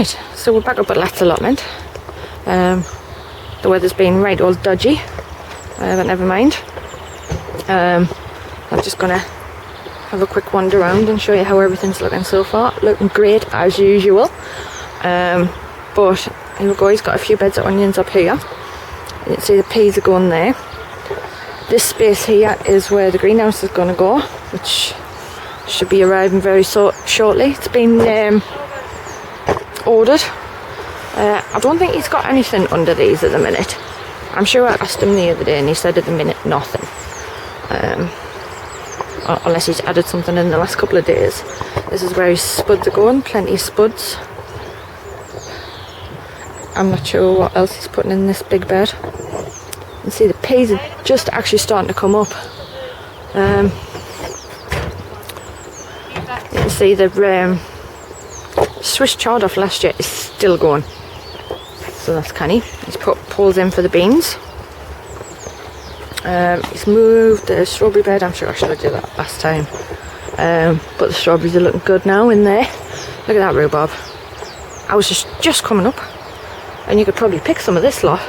Right, so we're back up at Lat's allotment. The weather's been right old dodgy, but never mind. I'm just gonna have a quick wander around and show you how everything's looking so far. Looking great as usual. But here we go, he's got a few beds of onions up here. You can see the peas are going there. This space here is where the greenhouse is going to go, which should be arriving very shortly. It's been ordered. I don't think he's got anything under these at the minute. I'm sure I asked him the other day and he said at the minute nothing. Unless he's added something in the last couple of days. This is where his spuds are going, plenty of spuds. I'm not sure what else he's putting in this big bed. You can see the peas are just actually starting to come up. You can see the Swiss chard off last year is still going. So that's canny. He's put poles in for the beans. He's moved the strawberry bed. I'm sure I should have done that last time. But the strawberries are looking good now in there. Look at that rhubarb. I was just coming up. And you could probably pick some of this lot.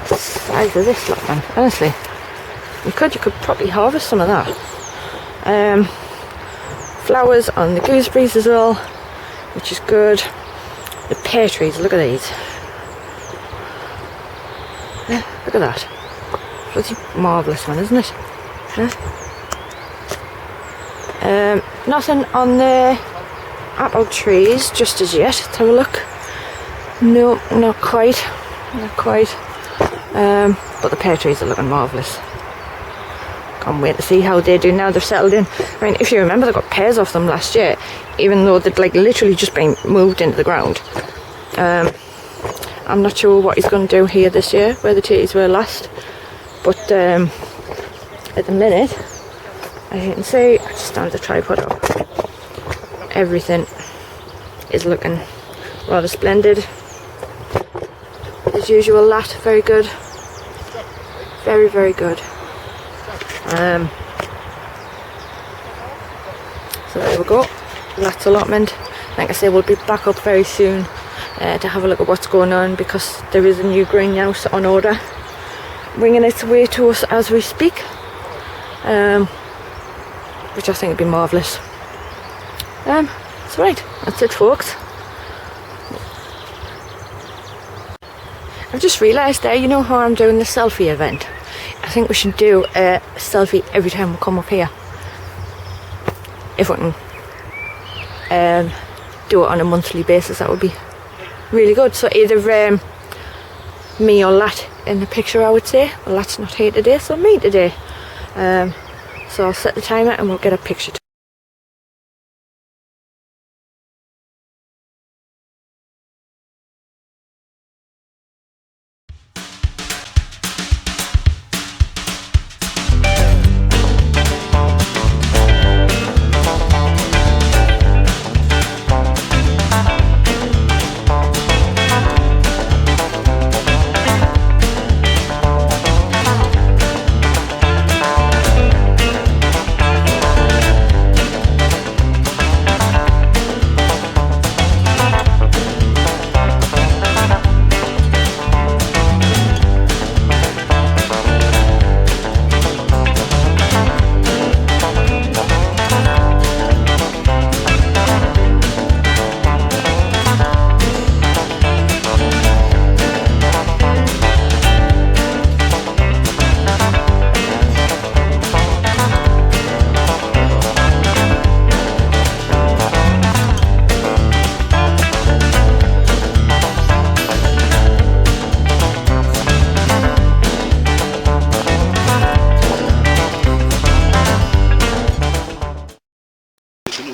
The size of this lot, man. Honestly. You could probably harvest some of that. Flowers on the gooseberries as well, which is good. The pear trees, look at these. Look at that. Bloody marvellous one, isn't it? Nothing on the apple trees just as yet. Let's have a look. No, not quite. Not quite. But the pear trees are looking marvellous. Can't wait to see how they do now they've settled in. I mean, if you remember, they got pears off them last year, even though they'd like literally just been moved into the ground. I'm not sure what he's going to do here this year, where the teas were last. But at the minute, as you can see, I just stand the tripod up. Everything is looking rather splendid. As usual, Lat, very good. Very, very good. So there we go, Lat's allotment. Like I say, we'll be back up very soon to have a look at what's going on, because there is a new greenhouse on order, bringing its way to us as we speak, which I think would be marvellous. That's right, that's it folks. I've just realised there, you know how I'm doing the selfie event? I think we should do a selfie every time we come up here. If we can do it on a monthly basis, that would be really good. So either me or Lat in the picture, I would say. Well, Lat's not here today, so me today. So I'll set the timer and we'll get a picture.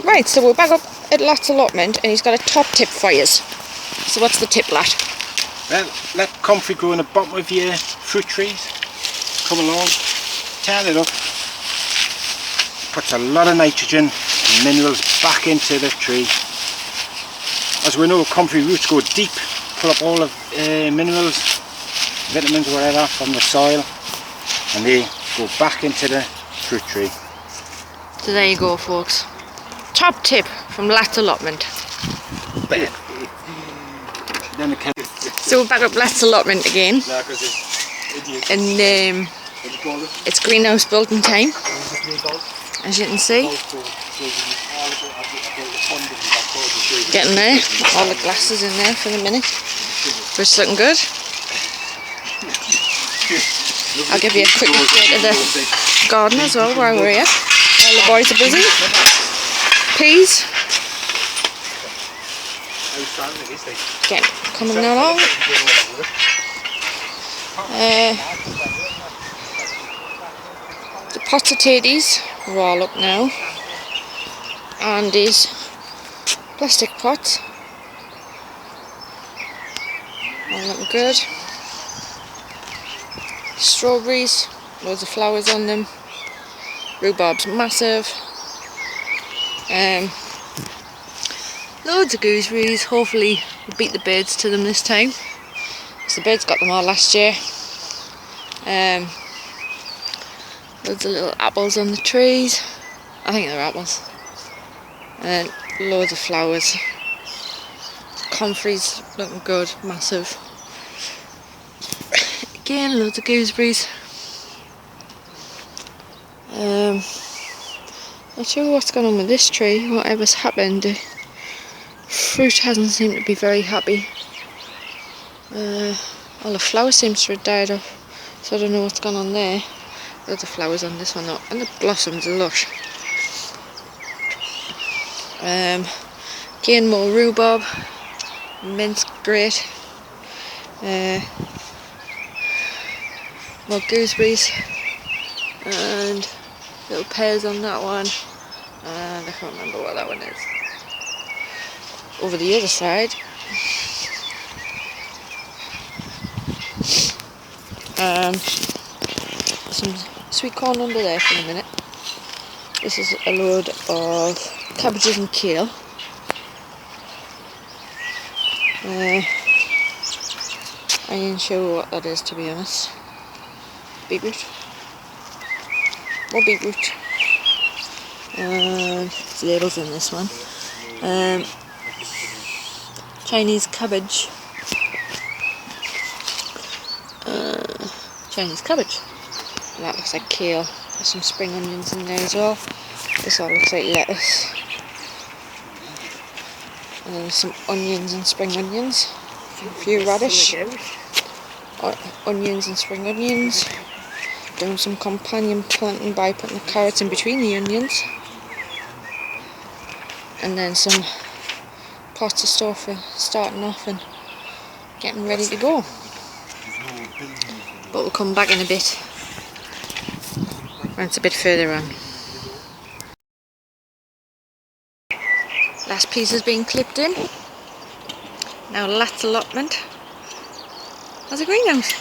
Right, so we're back up at Lat's allotment and he's got a top tip for you. So what's the tip, Lat? Well, let comfrey grow in the bottom of your fruit trees. Come along, turn it up. Puts a lot of nitrogen and minerals back into the tree. As we know, comfrey roots go deep, pull up all the minerals, vitamins, whatever, from the soil, and they go back into the fruit tree. So there you go, folks. top tip from Lat's Allotment. So we're back up Lat's Allotment again. And it's greenhouse building time, as you can see. Getting there. All the glasses in there for the minute. So it's looking good. I'll give you a quick update of the garden as well while we're here. All the boys are busy. Peas. Coming along. The potatoes are all up now. And these plastic pots. All looking good. Strawberries, loads of flowers on them. Rhubarb's massive. Loads of gooseberries. Hopefully we'll beat the birds to them this time, because the birds got them all last year. Loads of little apples on the trees. I think they're apples. And loads of flowers. Comfrey's looking good, massive. Again, loads of gooseberries. Not sure what's going on with this tree. Whatever's happened, the fruit hasn't seemed to be very happy. All the flowers seem to have died off, so I don't know what's going on there. Loads of flowers on this one though, and the blossoms are lush. Again, more rhubarb, mint, great. More gooseberries, and little pears on that one, and I can't remember what that one is. Over the other side, some sweet corn under there for a minute. This is a load of cabbages and kale. I ain't sure what that is, to be honest. Beetroot. More beetroot. There's labels in this one. Chinese cabbage. Chinese cabbage. And that looks like kale. There's some spring onions in there as well. This all looks like lettuce. And then there's some onions and spring onions. A few radish. Onions and spring onions. Doing some companion planting by putting the carrots in between the onions. And then some pots of stuff for starting off and getting ready to go. But we'll come back in a bit when it's a bit further on. Last piece has been clipped in. Now Lat's Allotment has a greenhouse.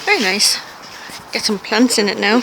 Very nice. Get some plants in it now.